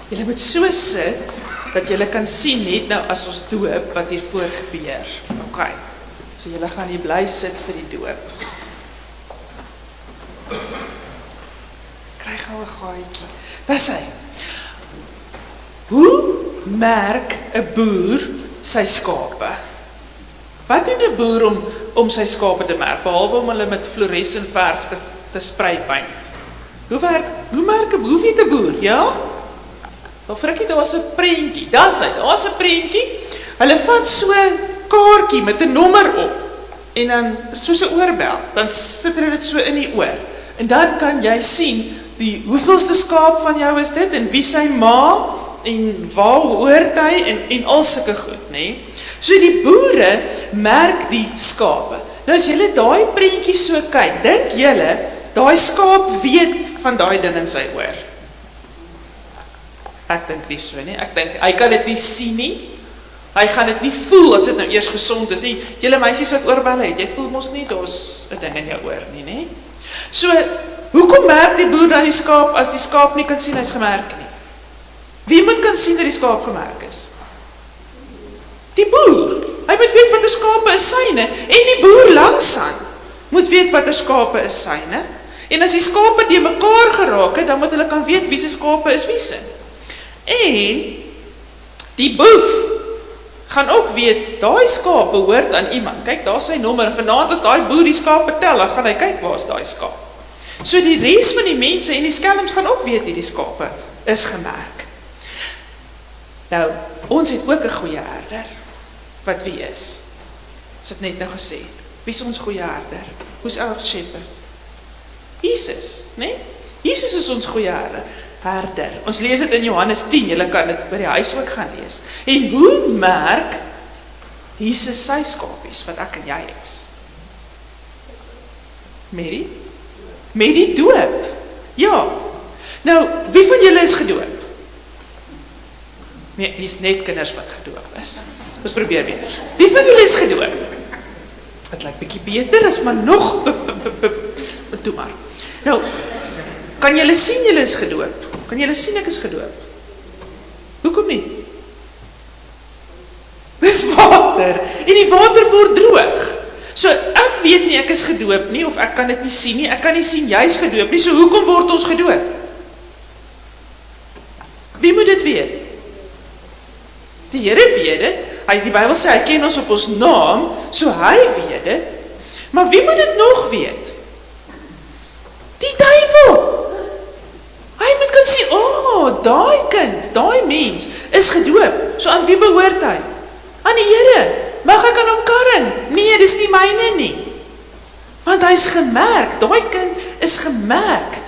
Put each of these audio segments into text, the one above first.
Julle moet so sit, dat julle kan sien net nou as ons doop, wat hier voor gebeur. Ok, so julle gaan hier bly sit vir die doop. Kry gou 'n gaatjie. Dis hy. Hoe merk 'n boer sy skape? Wat doen 'n boer om sy skape te merk, behalwe om hulle met fluorescent verf te spray paint? Hoe weet 'n boer, ja? Dan vrikkie, daar's 'n prentjie, daar's 'n prentjie. Hulle vat so 'n kaartjie met 'n nommer op, en dan, soos 'n oorbel, dan sit hulle dit so in die oor. En dan kan jy sien, hoeveelste skaap van jou is dit, en wie sy ma, en waar hoort hy, en al sulke goed, nee. So die boere merk die skape. Nou as julle daai prentjie so kyk, dink julle, daai skaap weet van daai ding in sy oor? Ek dink nie so nie, ek dink, hy kan dit nie sien nie, hy gaan dit nie voel as dit nou eers gesond is nie. Julle meisies wat oorbelle het, jy voel mos nie, daar's 'n ding in jou oor nie, nee. So, hoekom merk die boer dan die skaap, as die skaap nie kan sien, hy's gemerk nie? Wie moet kan sien dat die skaap gemerk is? Die boer. Hy moet weet watter skape is syne, en die boer langsaan moet weet watter skape is syne. En as die skape die mekaar geraak het, dan moet hulle kan weet wie se skape is wie se. En die boef gaan ook weet, daai skaap behoort aan iemand. Kyk, daar is sy nommer, en vanaand as daai boer die skape tel, dan gaan hy kyk waar is daai skaap. So die res van die mense en die skelms gaan ook weet die skape is gemerk. Nou, ons het ook 'n goeie herder. Wat wie is? Ons het net nou gesê. Wie is ons goeie herder? Who's our shepherd? Jesus, nee? Jesus is ons goeie herder. Ons lees dit in Johannes 10, julle kan dit by die huis ook gaan lees. En hoe merk Jesus sy skapies, wat ek en jy is? Mary? Met die doop. Ja. Nou, wie van julle is gedoop? Nee, dis net kinders wat gedoop is. Ons probeer weer. Wie van julle is gedoop? Het lyk bietjie beter, is maar nog doe maar. Nou, kan julle sien julle is gedoop? Kan julle sien ek is gedoop? Hoekom nie? Dis water, en die water word droog. So, ek weet nie ek is gedoop nie, of ek kan dit nie sien nie, ek kan nie sien jy is gedoop nie, so hoekom word ons gedoop? Wie moet dit weet? Die Here weet dit, die Bybel sê, hy ken ons op ons naam, so hy weet dit, maar wie moet dit nog weet? Die duiwel! Hy moet kan sê, daai kind, daai mens, is gedoop, so aan wie behoort hy? Aan die Here, mag ek aan hom karring? Nee, dis nie myne nie, want hy is gemerk, daai kind is gemerk,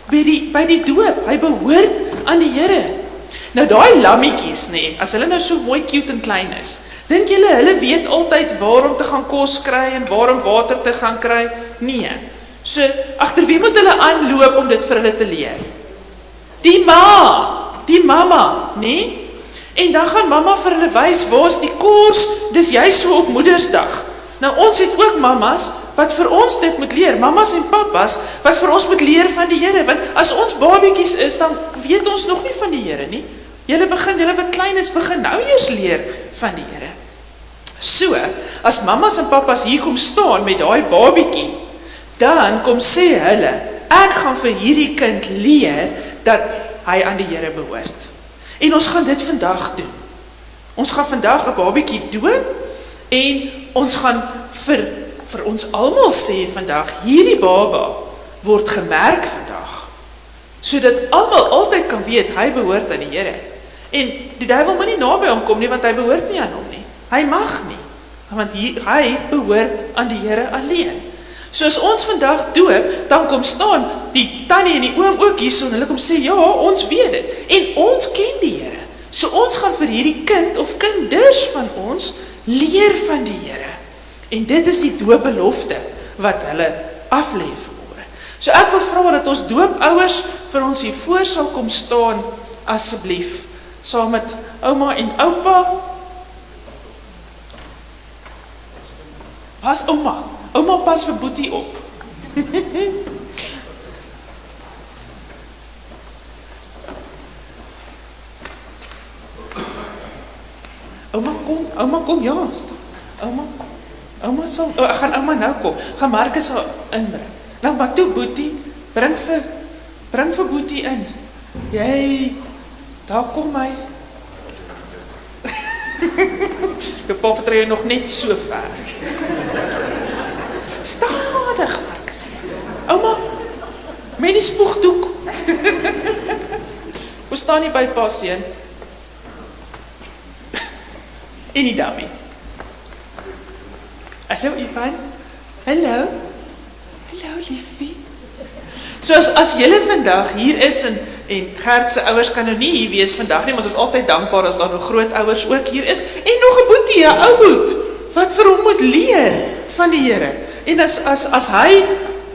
by die doop, hy behoort aan die Here. Nou daai lammetjies, nee, as hulle nou so mooi cute en klein is, dink julle, hulle weet altyd waar om te gaan kos kry en waar om water te gaan kry? Nee. So, agter wie moet hulle aanloop om dit vir hulle te leer? Die mamma, nee? En dan gaan mamma vir hulle wys, waar is die kos? Dis juist so op Moedersdag. Nou ons het ook mammas wat vir ons dit moet leer, mammas en pappas wat vir ons moet leer van die Here, want as ons babiekies is, dan weet ons nog nie van die Here nie. Julle wat klein is, begin nou eers leer van die Here. So, as mammas en pappas hier kom staan met daai babiekie, dan kom sê hulle, ek gaan vir hierdie kind leer dat hy aan die Here behoort. En ons gaan dit vandag doen. Ons gaan vandag 'n babiekie doop en ons gaan vir ons almal sê vandag, hierdie baba word gemerk vandag, sodat almal altyd kan weet, hy behoort aan die Here. En die duiwel moet nie naby hom kom nie, want hy behoort nie aan hom nie. Hy mag nie, want hy behoort aan die Here alleen. So as ons vandag doop, dan kom staan die tannie en die oom ook hierso, en hulle kom sê, ja, ons weet dit, en ons ken die Here. So ons gaan vir hierdie kind of kinders van ons leer van die Here. En dit is die doopbelofte wat hulle aflê vanmôre. So ek wil vra dat ons doopouers vir ons hier voor sal kom staan, asseblief, saam met ouma en oupa. Pas ouma. Ouma pas vir Boetie op. ouma kom, ja, stop. Ouma kom. Ouma sal, gaan ouma nou kom. Gaan Marcus sal inbring. Nou maar toe Boetie, bring vir Boetie in. Jy, daar kom hy. Jou pa vertrou jou nog net so ver. Stadig, Marcus. Ouma, met die spoegdoek. Hoe staan jy by pa seun? En die dummy. Hallo Ivan. Hallo. Hallo liefie. So as julle vandag hier is en Gert se ouers kan nou nie hier wees vandag nie, maar ons is altyd dankbaar as daar nog grootouers ook hier is en nog 'n boetie, 'n ou boet wat vir hom moet leer van die Here. En as hy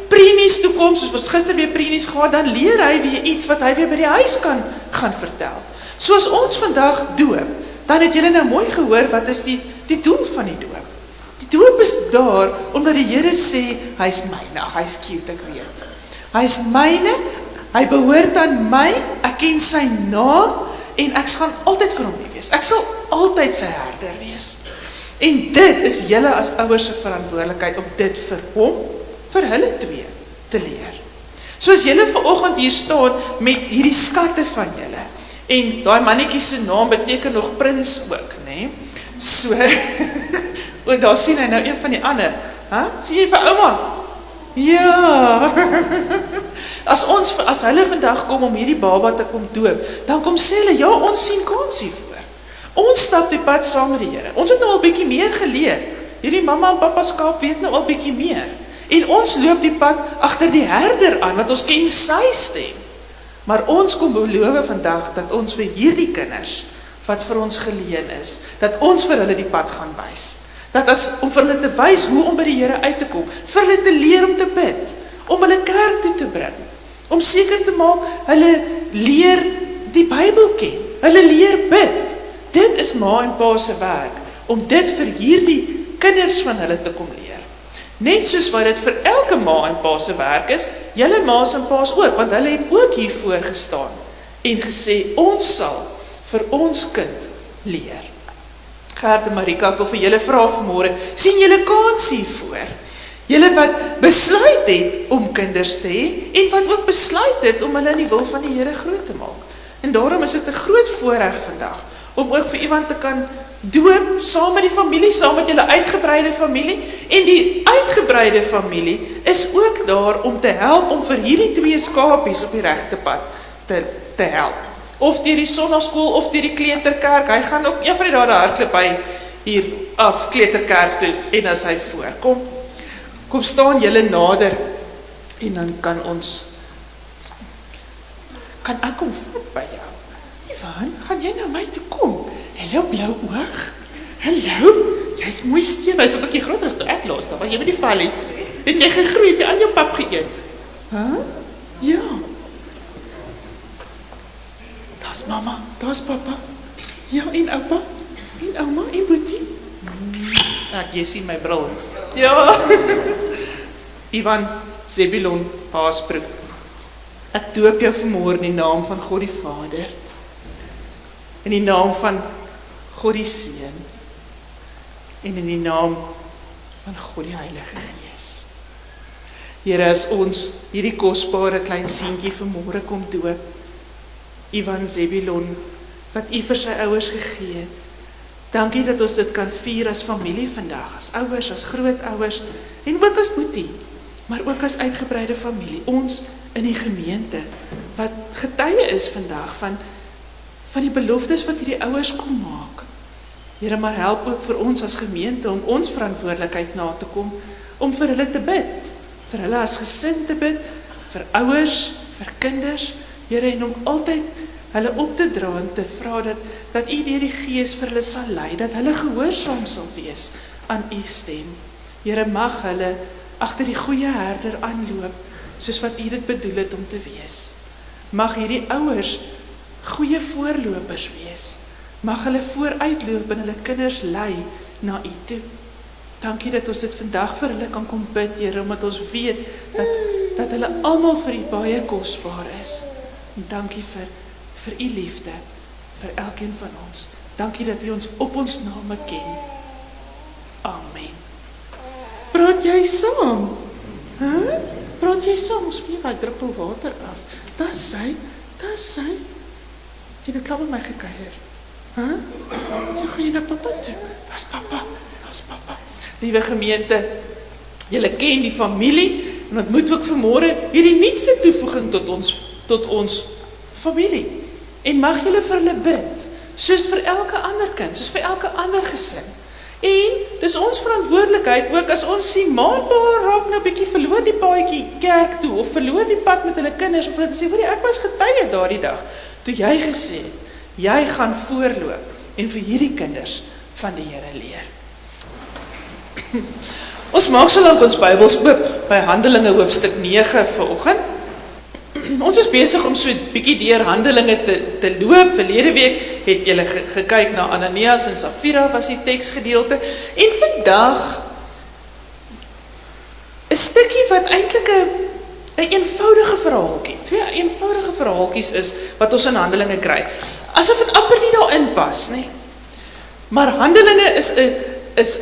preenies toe kom, soos ons gister weer preenies gehad, dan leer hy weer iets wat hy weer by die huis kan gaan vertel. So as ons vandag doop, dan het julle nou mooi gehoor wat is die doel van die doop. Die doop is daar omdat die Here sê hy's myne. Ag, hy's cute, ek weet. Hy's myne, hy behoort aan my, ek ken sy naam en ek gaan altyd vir hom lief wees. Ek sal altyd sy herder wees. En dit is julle as ouers se verantwoordelikheid om dit vir hom, vir hulle twee te leer. Soos julle vanoggend hier staan met hierdie skatte van julle. En daai mannetjie se naam beteken nog prins ook, né? So o, daar sien hy nou een van die ander. Sien jy vir ouma? Ja. As hulle vandag kom om hierdie baba te kom doop, dan kom sê hulle, ja, ons sien kans hiervoor. Ons stap die pad saam met die Here. Ons het nou al bietjie meer geleer. Hierdie mamma en pappa skaap weet nou al bietjie meer. En ons loop die pad agter die herder aan, want ons ken sy stem. Maar ons kom beloof vandag dat ons vir hierdie kinders, wat vir ons geleen is, dat ons vir hulle die pad gaan wys. Dat om vir hulle te wys hoe om by die Here uit te kom, vir hulle te leer om te bid, om hulle kerk toe te bring, om seker te maak, hulle leer die Bybel ken, hulle leer bid. Dit is ma en pa se werk, om dit vir hierdie kinders van hulle te kom leer. Net soos wat dit vir elke ma en pa se werk is, julle ma's en pa's ook, want hulle het ook hiervoor gestaan en gesê, ons sal vir ons kind leer. Gert en Marika, ek wil vir julle vra vanmôre, sien julle kans hiervoor? Julle wat besluit het om kinders te hê en wat ook besluit het om hulle in die wil van die Here groot te maak. En daarom is dit 'n groot voorreg vandag om ook vir iemand te kan doop saam met die familie, saam met julle uitgebreide familie. En die uitgebreide familie is ook daar om te help om vir hierdie twee skapies op die regte pad te help. Of deur die sonnaskool of deur die kleuterkerk. Hy gaan ook een van die dae hardloop by hier af kleuterkerk toe en as hy voorkom, kom staan julle nader en dan kan ek kom vat by jou. Ivan, gaan jy na my toe kom? Hallo blou oog. Hallo, jy's mooi steen. Hy's 'n bietjie groter as toe ek laas, dan was jy met die valie. Het jy gegroei, het jy aan jou pap geëet? Ja. Daar's mamma, daar's papa. Ja, en oupa, en ouma, en boetie. Jy sien my bril. Ja. Ivan Zebulon Haasbroek. Ek doop jou vanmôre in die naam van God die Vader, in die naam van God die Seun, en in die naam van God die Heilige Gees. Here, as ons hierdie kosbare klein seentjie vanmôre kom doop, Ivan Zebulon, wat U vir sy ouers gegee het, dankie dat ons dit kan vier as familie vandag, as ouers, as grootouers, en ook as boetie, maar ook as uitgebreide familie, ons in die gemeente, wat getuie is vandag van die beloftes wat hierdie ouers kom maak. Here, maar help ook vir ons as gemeente om ons verantwoordelikheid na te kom, om vir hulle te bid, vir hulle as gesin te bid, vir ouers, vir kinders, Here, en om altyd hulle op te dra en te vra dat U deur die Gees vir hulle sal lei, dat hulle gehoorsaam sal wees aan U stem. Here, mag hulle agter die goeie herder aanloop, soos wat U dit bedoel het om te wees. Mag hierdie ouers goeie voorlopers wees. Mag hulle vooruitloop en hulle kinders lei na U toe. Dankie dat ons dit vandag vir hulle kan kom bid, Here, omdat ons weet dat hulle almal vir U baie kosbaar is. En dankie vir U liefde, vir elkeen van ons. Dankie dat U ons op ons name ken. Amen. Praat jy saam? Praat jy saam? Ons moet my druppel water af. Dis sy. Jy het klaar met my gekuier. Ja, gaan jy na papa toe? Dis papa. Liewe gemeente, julle ken die familie, en het moet ook vanmôre hierdie nuutste toevoeging tot ons familie. En mag julle vir hulle bid, soos vir elke ander kind, soos vir elke ander gesin. En dis ons verantwoordelikheid ook as ons sien maanpa raak nou 'n bietjie verloor die paadjie kerk toe of verloor die pad met hulle kinders of hulle sê hoorie ek was getuie daardie dag toe jy gesê het jy gaan voorloop en vir hierdie kinders van die Here leer. Ons maak solank ons Bybels oop by Handelinge hoofstuk 9 vanoggend. Ons is besig om so 'n bietjie deur Handelinge te loop. Verlede week het julle gekyk na Ananias en Safira was die teksgedeelte. En vandag 'n stukkie wat eintlik 'n eenvoudige verhaaltjie. Twee eenvoudige verhaaltjies is wat ons in Handelinge kry. Asof dit amper nie daarin pas nie. Maar Handelinge is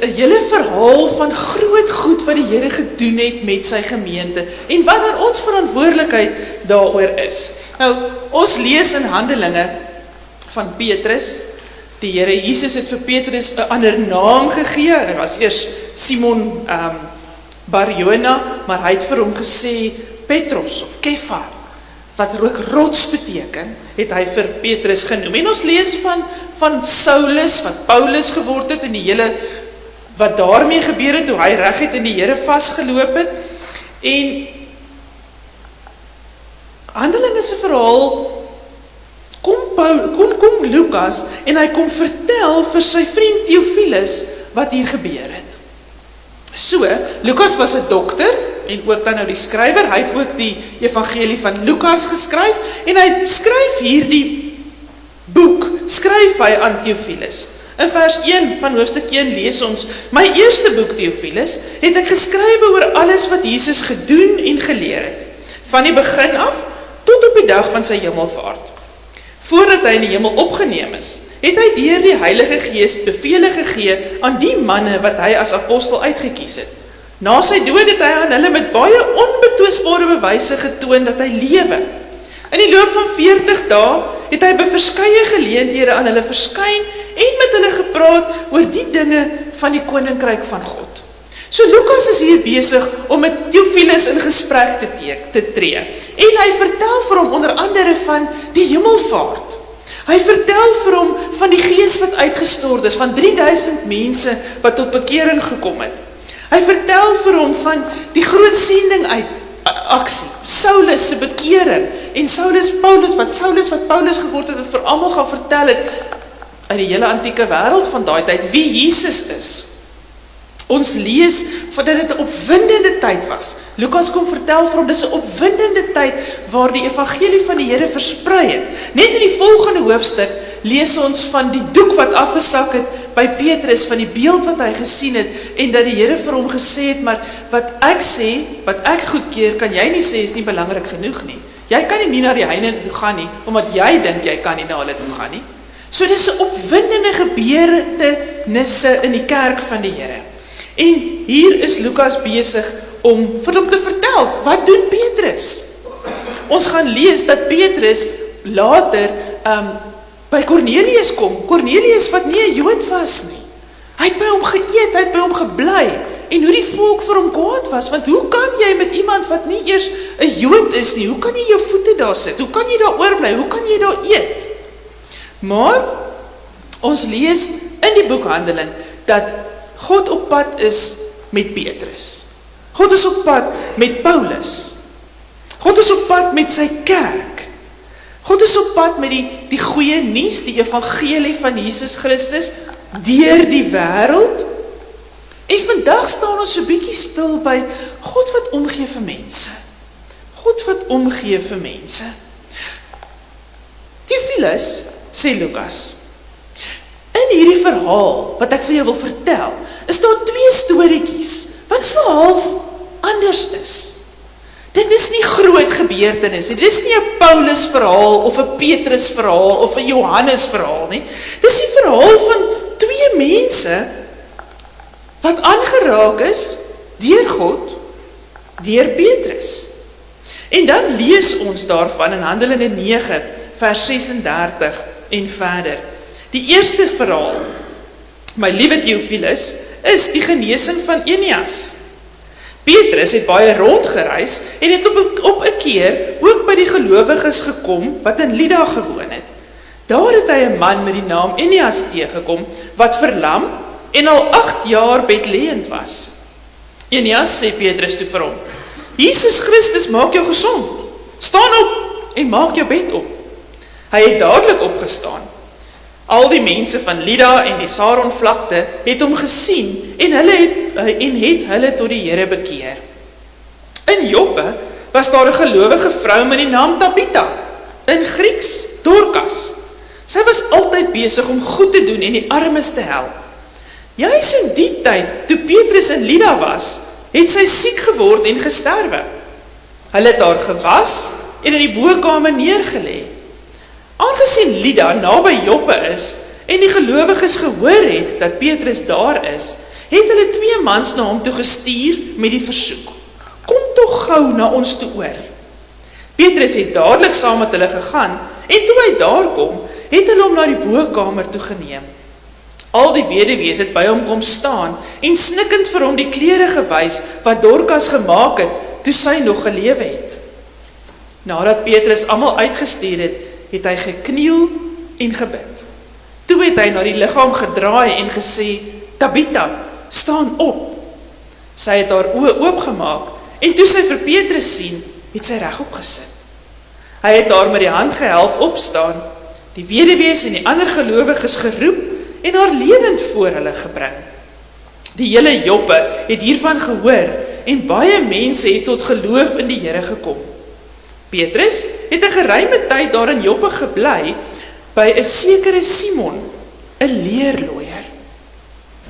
'n hele verhaal van groot goed wat die Here gedoen het met sy gemeente en wat dan ons verantwoordelikheid daaroor is. Nou, ons lees in Handelinge van Petrus. Die Here Jesus het vir Petrus 'n ander naam gegee. Hy was eers Simon Bar-Jona, maar hy het vir hom gesê Petros of Kefa, wat ook rots beteken, het hy vir Petrus genoem. En ons lees van Saulus, wat Paulus geword het en die hele wat daarmee gebeur het, hoe hy reguit in die Here vasgeloop het. En Handelinge se verhaal kom Lukas en hy kom vertel vir sy vriend Theophilus wat hier gebeur het. So, Lukas was 'n dokter en ook dan nou die skrywer, hy het ook die evangelie van Lukas geskryf en hy skryf hierdie boek, skryf hy aan Theophilus. In vers 1 van hoofstuk 1 lees ons, my eerste boek Theophilus het ek geskrywe oor alles wat Jesus gedoen en geleer het, van die begin af tot op die dag van sy hemelvaart. Voordat hy in die hemel opgeneem is, het hy deur die Heilige Gees bevele gegee aan die manne wat hy as apostel uitgekies het. Na sy dood het hy aan hulle met baie onbetwisbare bewyse getoon dat hy lewe. In die loop van 40 dae het hy by verskeie geleenthede aan hulle verskyn en met hulle gepraat oor die dinge van die koninkryk van God. So Lukas is hier besig om met Theophilus in gesprek te tree. En hy vertel vir hom onder andere van die hemelvaart. Hy vertel vir hom van die Gees wat uitgestort is, van 3000 mense wat tot bekering gekom het. Hy vertel vir hom van die groot sending uit aksie, Saulus se bekering en Paulus wat Paulus geword het en vir almal gaan vertel het uit die hele antieke wêreld van daai tyd wie Jesus is. Ons lees dat dit 'n opwindende tyd was. Lukas kom vertel vir hom, dis 'n opwindende tyd waar die evangelie van die Here versprei het. Net in die volgende hoofstuk lees ons van die doek wat afgesak het by Petrus, van die beeld wat hy gesien het, en dat die Here vir hom gesê het, maar wat ek sê, wat ek goedkeur, kan jy nie sê, is nie belangrik genoeg nie. Jy kan nie na die heidene toe gaan nie, omdat jy dink jy kan nie na hulle toe gaan nie. So dis 'n opwindende gebeurtenisse in die kerk van die Here. En hier is Lukas besig om vir hom te vertel, wat doen Petrus? Ons gaan lees dat Petrus later by Cornelius kom. Cornelius wat nie 'n Jood was nie. Hy het by hom geëet, hy het by hom gebly. En hoe die volk vir hom kwaad was, want hoe kan jy met iemand wat nie eers 'n Jood is nie, hoe kan jy jou voete daar sit? Hoe kan jy daar oorbly? Hoe kan jy daar eet? Maar ons lees in die boek Handeling dat God op pad is met Petrus. God is op pad met Paulus. God is op pad met sy kerk. God is op pad met die goeie nuus, die evangelie van Jesus Christus deur die wêreld. En vandag staan ons so 'n bietjie stil by God wat omgee vir mense. God wat omgee vir mense. Theophilus, sê Lukas, in hierdie verhaal wat ek vir jou wil vertel, is daar 2 storieetjies wat so half anders is. Dit is nie groot gebeurtenis nie. Dis nie 'n Paulus verhaal of 'n Petrus verhaal of 'n Johannes verhaal nie. Dis die verhaal van twee mense wat aangeraak is deur God, deur Petrus. En dan lees ons daarvan in Handelinge 9 vers 36 en verder. Die eerste verhaal, my liewe Theophilus, is die genesing van Eneas. Petrus het baie rondgereis en het op 'n keer ook by die gelowiges gekom wat in Lydda gewoon het. Daar het hy 'n man met die naam Eneas teëgekom wat verlam en al 8 jaar bedlêend was. Eneas sê Petrus toe vir hom: Jesus Christus maak jou gesond. Staan op en maak jou bed op. Hy het dadelik opgestaan. Al die mense van Lydda en die Saron vlakte het hom gesien en het hulle tot die Here bekeer. In Joppe was daar 'n gelowige vrou met die naam Tabitha, in Grieks Dorcas. Sy was altyd besig om goed te doen en die armes te help. Juis in die tyd, toe Petrus in Lydda was, het sy siek geword en gesterwe. Hulle het haar gewas en in die bokamer neergelê. Aangesien Lydda naby Joppe is en die gelowiges gehoor het dat Petrus daar is, het hulle 2 mans na hom toe gestuur met die versoek: kom tog gou na ons toe oor. Petrus het dadelik saam met hulle gegaan en toe hy daar kom, het hulle hom na die bokamer toe geneem. Al die weduwees het by hom kom staan en snikkend vir hom die klere gewys wat Dorcas gemaak het toe sy nog gelewe het. Nadat Petrus almal uitgestuur het, het hy gekniel en gebid. Toe het hy na die liggaam gedraai en gesê: Tabitha, staan op. Sy het haar oë oopgemaak en toe sy vir Petrus sien, het sy regop gesit. Hy het haar met die hand gehelp opstaan, die weduwees en die ander gelowiges geroep en haar lewend voor hulle gebring. Die hele Joppe het hiervan gehoor en baie mense het tot geloof in die Here gekom. Petrus het 'n geruime tyd daar in Joppe gebly by 'n sekere Simon, 'n leerlooier.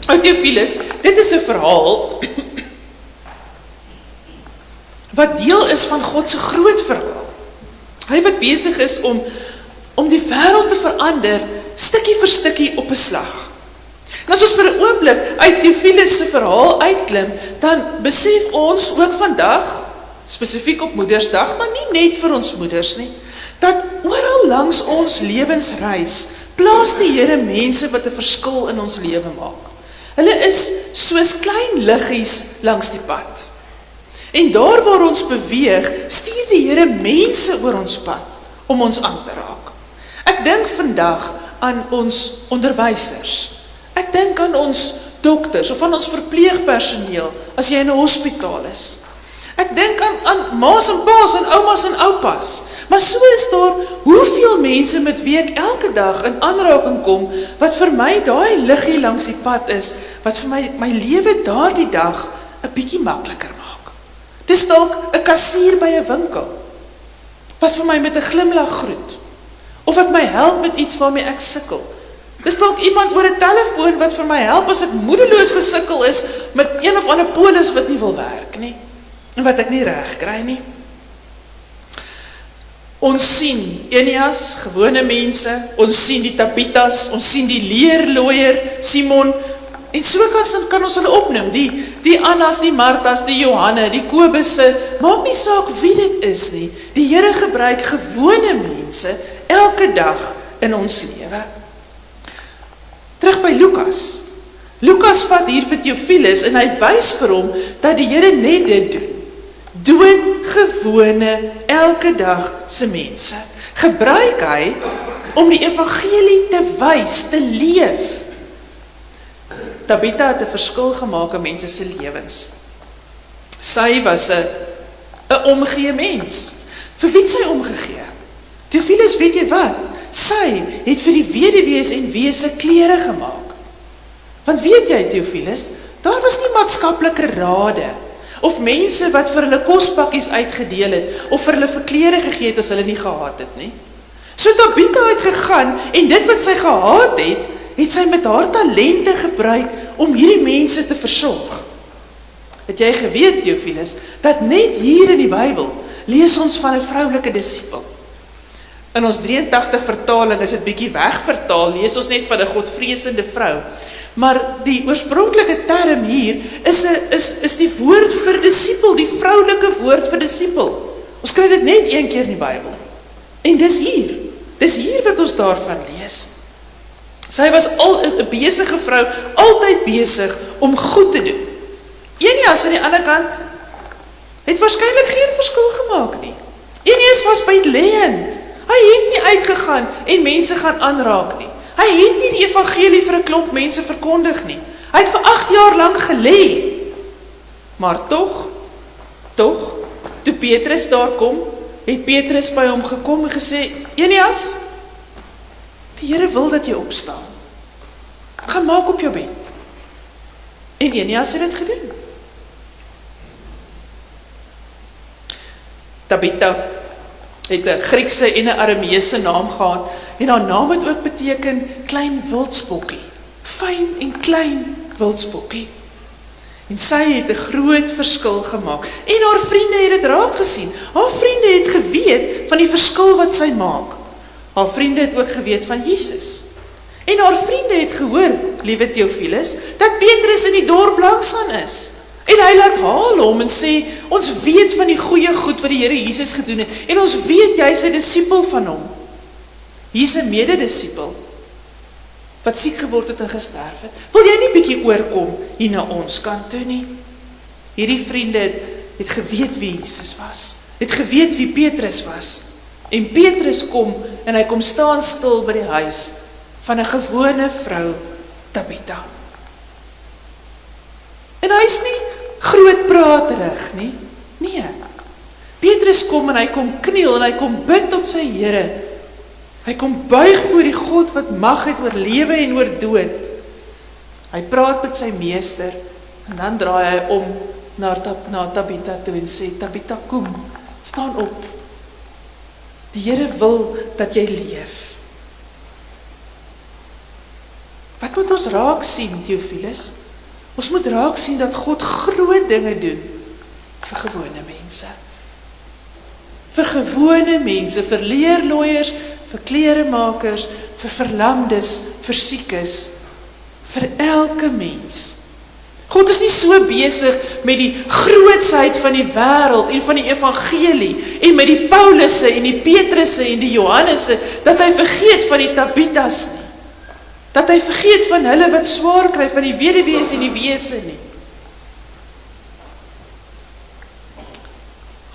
Ou Theophilus, dit is 'n verhaal wat deel is van God se groot verhaal. Hy wat besig is om die wêreld te verander, stukkie vir stukkie op 'n slag. En as ons vir 'n oomblik uit Theophilus se verhaal uitklim, dan besef ons ook vandag, spesifiek op Moedersdag, maar nie net vir ons moeders nie, dat oral langs ons lewensreis plaas die Here mense wat 'n verskil in ons lewe maak. Hulle is soos klein liggies langs die pad. En daar waar ons beweeg, stuur die Here mense oor ons pad om ons aan te raak. Ek dink vandag aan ons onderwysers. Ek dink aan ons dokters of aan ons verpleegpersoneel as jy in 'n hospitaal is. Ek dink aan ma's en pa's en oumas en oupas. Maar so is daar hoeveel mense met wie ek elke dag in aanraking kom, wat vir my daai liggie langs die pad is, wat vir my lewe daardie dag 'n bietjie makliker maak. Dis dalk 'n kassier by 'n winkel, wat vir my met 'n glimlag groet, of wat my help met iets waarmee ek sukkel. Dis dalk iemand oor 'n telefoon wat vir my help as ek moedeloos gesukkel is met een of ander polis wat nie wil werk nie, en wat ek nie reg kry nie. Ons sien Eneas, gewone mense, ons sien die Tabithas, ons sien die leerlooier Simon, en so kan ons hulle opnoem, die Annas, die Martas, die Johanne, die Kobusse, maak nie saak wie dit is nie. Die Here gebruik gewone mense elke dag in ons lewe. Terug by Lukas. Lukas vat hier vir Theophilus en hy wys vir hom dat die Here net dit doen. Doodgewone, elke dag se mense. Gebruik hy om die evangelie te wys, te leef. Tabitha het 'n verskil gemaak in mense se lewens. Sy was 'n omgee mens. Vir wie het sy omgegee? Theophilus, weet jy wat? Sy het vir die weduwees en wese klere gemaak. Want weet jy, Theophilus, daar was nie maatskaplike rade of mense wat vir hulle kospakkies uitgedeel het, of vir hulle vir klere gegee het as hulle nie gehad het nie. So Tabitha het gegaan, en dit wat sy gehad het sy met haar talente gebruik om hierdie mense te versorg. Het jy geweet, Theophilus, dat net hier in die Bybel lees ons van 'n vroulike disipel. In ons 83 vertaling is dit bietjie wegvertaal, lees ons net van 'n godvreesende vrou. Maar die oorspronklike term hier is die woord vir disipel, die vroulike woord vir disipel. Ons kry dit net een keer in die Bybel. En dis hier wat ons daarvan lees. Sy was al 'n besige vrou, altyd besig om goed te doen. Eneas aan die ander kant het waarskynlik geen verskil gemaak nie. Eneas was bytleend. Hy het nie uitgegaan en mense gaan aanraak nie. Hy het nie die evangelie vir 'n klomp mense verkondig nie. Hy het vir 8 jaar lank gelê. Maar tog, toe Petrus daar kom, het Petrus by hom gekom en gesê, Eneas, die Here wil dat jy opstaan. Gaan maak op jou bed. En Eneas het dit gedoen. Tabitha het 'n Griekse en 'n Arameese naam gehad, en haar naam het ook beteken klein wildspokkie, fyn en klein wildspokkie. En sy het 'n groot verskil gemaak, en haar vriende het dit raak gesien. Haar vriende het geweet van die verskil wat sy maak. Haar vriende het ook geweet van Jesus. En haar vriende het gehoor, liewe Theophilus, dat Petrus in die dorp langsaan is. En hy laat haal hom en sê, ons weet van die goeie goed wat die Here Jesus gedoen het, en ons weet jy is 'n disipel van hom. Hier is 'n mededisipel, wat siek geword het en gesterf het. Wil jy nie bietjie oorkom hier na ons kant toe nie? Hierdie vriende het geweet wie Jesus was, het geweet wie Petrus was. En Petrus kom, en hy kom staan stil by die huis van 'n gewone vrou, Tabitha. En hy is nie groot praterig nie. Nee. Petrus kom en hy kom kniel en hy kom bid tot sy Here. Hy kom buig voor die God wat mag het oor lewe en oor dood. Hy praat met sy meester en dan draai hy om na Tabitha toe en sê, Tabitha, kom, staan op. Die Here wil dat jy leef. Wat moet ons raak sien, Theophilus? Ons moet raak sien dat God groot dinge doen vir gewone mense. Vir gewone mense, vir leerlooiers, vir kleremakers, vir verlamdes, vir siekes, vir elke mens. God is nie so besig met die grootsheid van die wêreld en van die evangelie en met die Paulusse en die Petrusse en die Johannesse, dat hy vergeet van die Tabithas nie. Dat hy vergeet van hulle wat swaar kry, van die weduwees en die wese nie.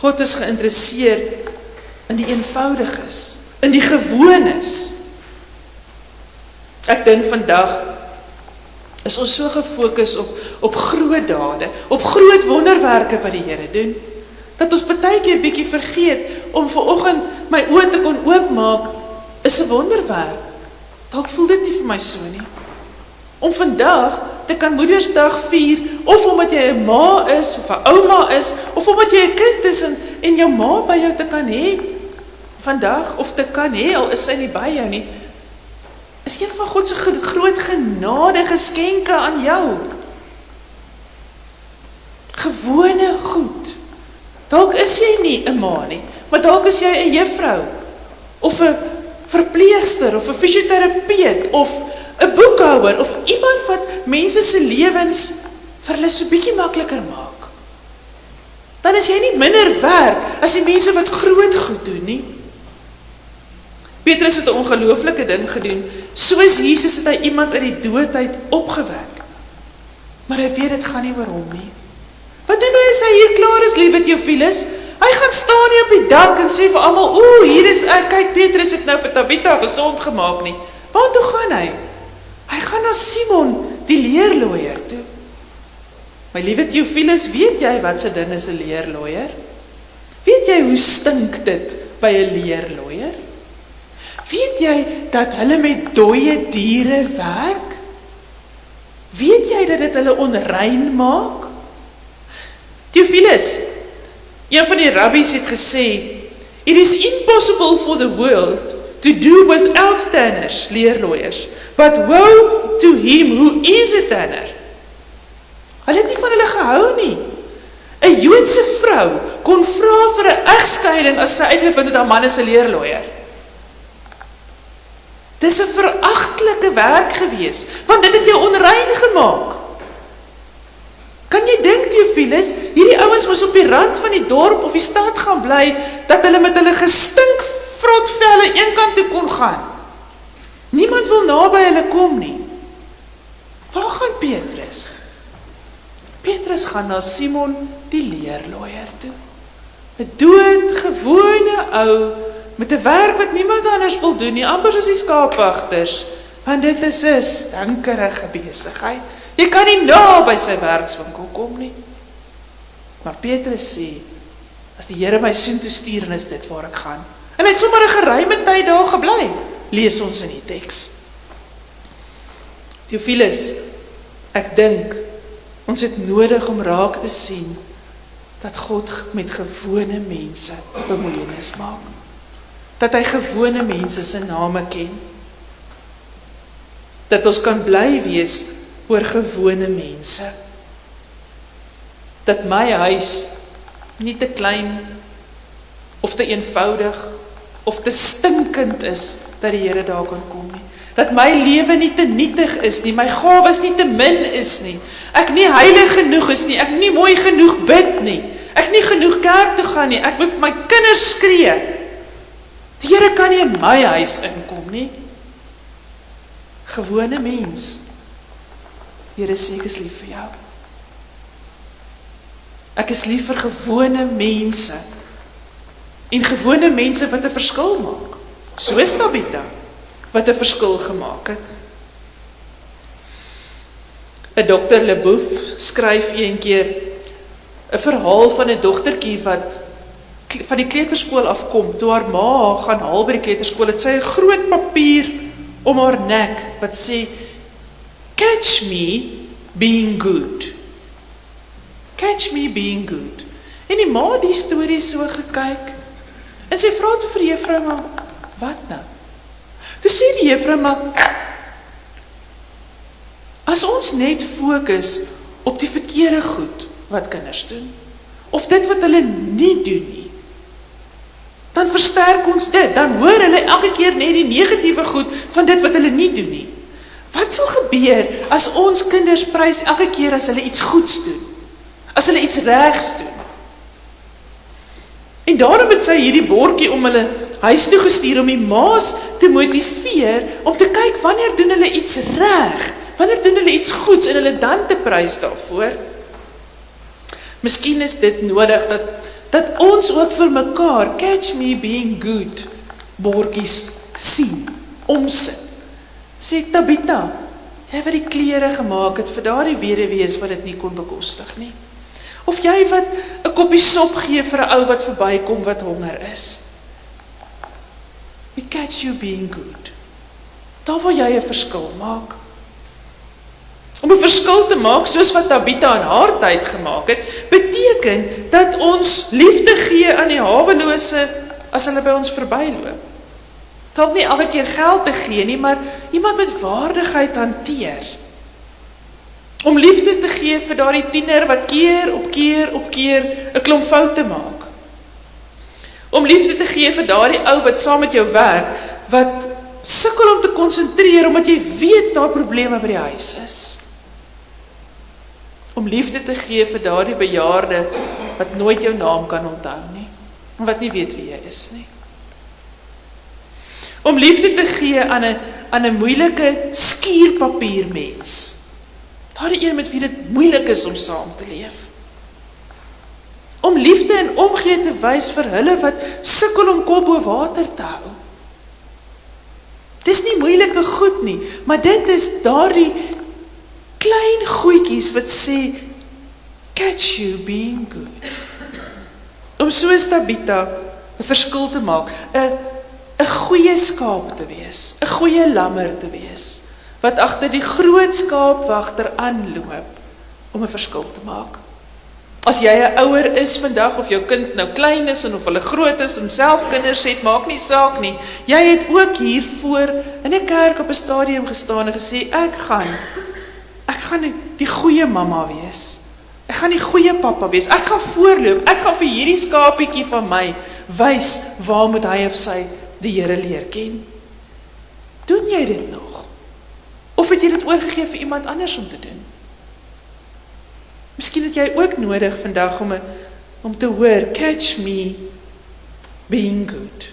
God is geïnteresseerd in die eenvoudiges, in die gewones. Ek dink vandag is ons so gefokus op groot dade, op groot wonderwerke wat die Here doen, dat ons partykeer bietjie vergeet om vanoggend my oë te kon oopmaak, is 'n wonderwerk. Dalk voel dit nie vir my so nie. Om vandag te kan Moedersdag vier, of omdat jy 'n ma is, of 'n ouma is, of omdat jy 'n kind is en jou ma by jou te kan hê vandag, of te kan hê, al is sy nie by jou nie, is een van God se groot genade geskenke aan jou. Gewone goed. Dalk is jy nie 'n ma nie, maar dalk is jy 'n juffrou, of 'n verpleegster, of 'n fisioterapeut, of 'n boekhouer, of iemand wat mense se lewens vir hulle so bietjie makliker maak. Dan is jy nie minder werd as die mense wat groot goed doen nie. Petrus het 'n ongelooflike ding gedoen. Soos Jesus het hy iemand uit die dood uit opgewek. Maar hy weet dit gaan nie oor hom nie. Wat doen hy as hy hier klaar is, liewe Theophilus? Hy gaan staan hier op die dak en sê vir almal, hier is ek, kyk, Petrus het nou vir Tabitha gesond gemaak nie. Waartoe gaan hy? Hy gaan na Simon, die leerlooier toe. My liewe Theophilus, weet jy wat se ding is 'n leerlooier? Weet jy hoe stink dit by 'n leerlooier? Weet jy dat hulle met dooie diere werk? Weet jy dat dit hulle onrein maak? Theophilus, een van die rabbies het gesê, it is impossible for the world to do without tanners, leerlooiers, but woe to him who is a tanner. Hulle het nie van hulle gehou nie. 'n 'n Joodse vrou kon vra vir 'n egskeiding as sy uitgevind het haar man is 'n leerlooier. Dis 'n veragtelike werk gewees, want dit het jou onrein gemaak. Kan jy dink, Theophilus, hierdie ouens moes op die rand van die dorp of die stad gaan bly, dat hulle met hulle gestink vrotvelle eenkant toe kon gaan. Niemand wil naby hulle kom nie. Waar gaan Petrus? Petrus gaan na Simon die leerlooier toe. 'n doodgewone ou, met 'n werk wat niemand anders wil doen nie, amper soos die skaapwagters, want dit is 'n stinkerige besigheid. Jy kan nie naby sy werkswinkel kom nie. Maar Petrus sê, as die Here my soontoe stuur, en is dit waar ek gaan. En hy het sommer 'n geruime tyd daar gebly, lees ons in die teks. Theophilus, ek dink, ons het nodig om raak te sien, dat God met gewone mense bemoeienis maak. Dat hy gewone mense se name ken. Dat ons kan bly wees oor gewone mense. Dat my huis nie te klein, of te eenvoudig, of te stinkend is, dat die Here daar kan kom nie. Dat my lewe nie te nietig is nie, my gawes nie te min is nie, ek nie heilig genoeg is nie, ek nie mooi genoeg bid nie, ek nie genoeg kerk toe gaan nie, ek moet my kinders skree. Die Here kan nie in my huis inkom nie. Gewone mens. Die Here sê, ek is lief vir jou. Ek is lief vir gewone mense. En gewone mense wat 'n verskil maak. Soos Tabitha, wat 'n verskil gemaak het. 'n Dr. Leboeuf skryf een keer 'n verhaal van 'n dogtertjie wat van die kleuterskool afkom. Toe haar ma gaan haal by die kleuterskool, het sy 'n groot papier om haar nek wat sê, catch me being good. Catch me being good. En die ma het die storie so gekyk, en sy vra toe vir die juffrou, maar wat nou? Toe sê die juffrou, maar as ons net fokus op die verkeerde goed wat kinders doen, of dit wat hulle nie doen nie, dan versterk ons dit, dan hoor hulle elke keer net die negatiewe goed van dit wat hulle nie doen nie. Wat sal gebeur as ons kinders prys elke keer as hulle iets goeds doen, as hulle iets regs doen? En daarom het sy hierdie bordjie om hulle huis toe gestuur, om die ma's te motiveer, om te kyk wanneer doen hulle iets reg, wanneer doen hulle iets goeds, en hulle dan te prys daarvoor. Miskien is dit nodig, dat ons ook vir mekaar, catch me being good, bordjies sien, omsit. Sê, Tabitha, jy wat die klere gemaak het vir daardie weduwees wat dit nie kon bekostig nie. Of jy wat 'n koppie sop gee vir 'n ou wat verbykom wat honger is. We catch you being good. Daar wil jy 'n verskil maak. Om 'n verskil te maak, soos wat Tabitha in haar tyd gemaak het, beteken dat ons liefde gee aan die hawelose as hulle by ons verbyloop. Dalk nie elke keer geld te gee nie, maar iemand met waardigheid hanteer. Om liefde te gee vir daardie tiener wat keer op keer 'n klomp foute maak. Om liefde te gee vir daardie ou wat saam met jou werk, wat sukkel om te konsentreer omdat jy weet daar probleme by die huis is. Om liefde te gee vir daardie bejaarde wat nooit jou naam kan onthou nie, en wat nie weet wie jy is nie. Om liefde te gee aan 'n moeilike skuurpapiermens. Daardie een met wie dit moeilik is om saam te leef. Om liefde en omgee te wys vir hulle wat sukkel om kop bo water te hou. Dis nie moeilike goed nie, maar dit is daardie klein goedjies wat sê, catch you being good. Om soos Tabitha 'n verskil te maak, 'n goeie skaap te wees, 'n goeie lammer te wees, wat agter die groot skaapwagter aanloop om 'n verskil te maak. As jy 'n ouer is vandag, of jou kind nou klein is, en of hulle groot is, en self kinders het, maak nie saak nie. Jy het ook hier voor in 'n kerk op 'n stadium gestaan en gesê, ek gaan die goeie mamma wees, Ek gaan die goeie pappa wees, ek gaan voorloop, ek gaan vir hierdie skapietjie van my wys waar moet hy of sy die Here leer ken. Doen jy dit nog? Of het jy dit oorgegee vir iemand anders om te doen? Miskien het jy ook nodig vandag om te hoor, catch me being good.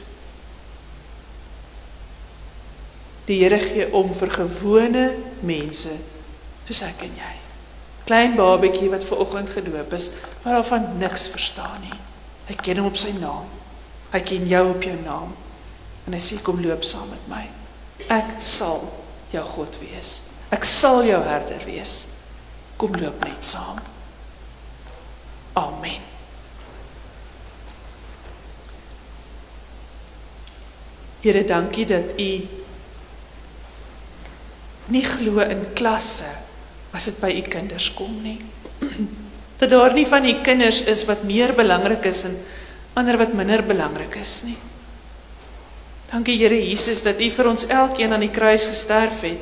Die Here gee om vir gewone mense, soos ek en jy. Klein babietjie wat vanoggend gedoop is, maar daarvan niks verstaan nie. Hy ken hom op sy naam. Hy ken jou op jou naam. En hy sê, kom loop saam met my. Ek sal jou God wees. Ek sal jou herder wees. Kom loop net saam. Amen. Here, dankie dat U nie glo in klasse as dit by U kinders kom nie. Dat daar nie van U kinders is wat meer belangrik is en ander wat minder belangrik is nie. Dankie Here Jesus dat U vir ons elkeen aan die kruis gesterf het.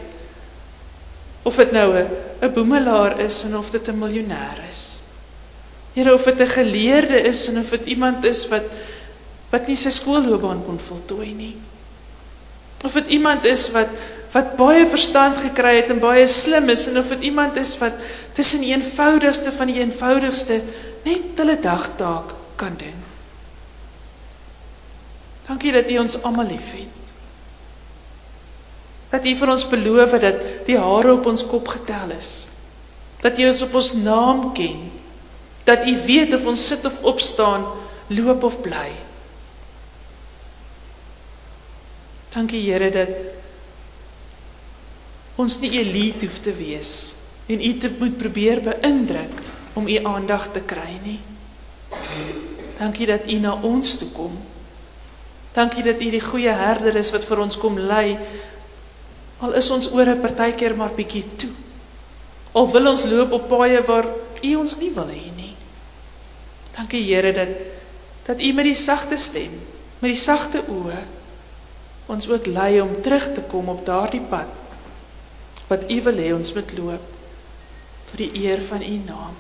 Of dit nou 'n boemelaar is en of dit 'n miljonair is. Here, of dit 'n geleerde is en of dit iemand is wat nie sy skoolloopbaan kon voltooi nie. Of dit iemand is wat baie verstand gekry het en baie slim is, en of dit iemand is wat tussen die eenvoudigste van die eenvoudigste net hulle dagtaak kan doen. Dankie dat U ons almal liefhet. Dat U vir ons beloof dat die hare op ons kop getel is. Dat U ons op ons naam ken. Dat U weet of ons sit of opstaan, loop of bly. Dankie Here dat ons nie elite hoef te wees en U te moet probeer beïndruk om U aandag te kry nie. Dankie dat U na ons toe kom. Dankie dat U die goeie herder is wat vir ons kom lei, al is ons ore partykeer maar bietjie toe. Al wil ons loop op paaie waar U ons nie wil hê nie. Dankie Here dat U met die sagte stem, met die sagte oë, ons ook lei om terug te kom op daardie pad, wat U wil hê ons moet loop, tot die eer van U naam.